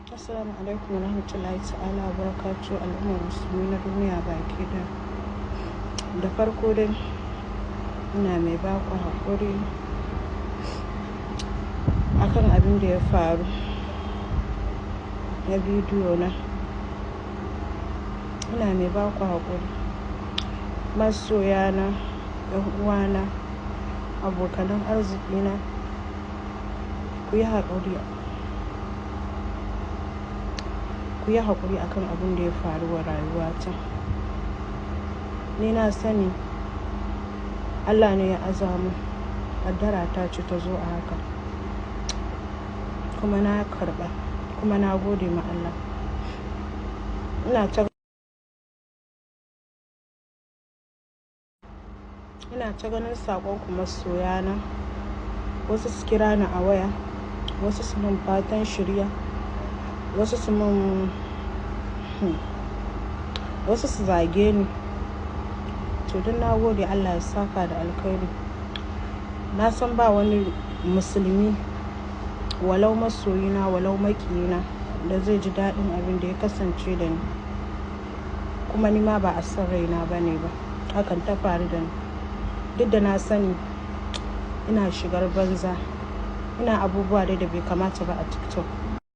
Assalamu alaikum wa rahmatullahi ta'ala wa barakatuh al'ummar musulmi na duniya baki da farko dai ina mai baku haƙuri akan abin da ya faru na bidiyo na. Ina mai baku haƙuri masoyana, yan uwana, abokanan arzikina, ku yi haƙuri akan abin da ya faru wa rayuwata. Ni na sani Allah ne ya azamu, kaddara ta ce ta zo a haka, kuma na karɓa, kuma na gode ma Allah. Ina ta ganin saƙon ku masoyana, wasu su kira ni a waya, wasu su mun fatan shirya, wasu su zage ni. To don na gode, Allah ya saka da alkhairi. Na san ba wani musulmi, walau masoyina walau makiyina, da zai ji daɗin abin da ya kasance da ni, kuma ni ma ba a san raina bane ba hakan ta faru da ni. Duk da na sani ina shigar banza, ina abubuwa da bai kamata ba a TikTok.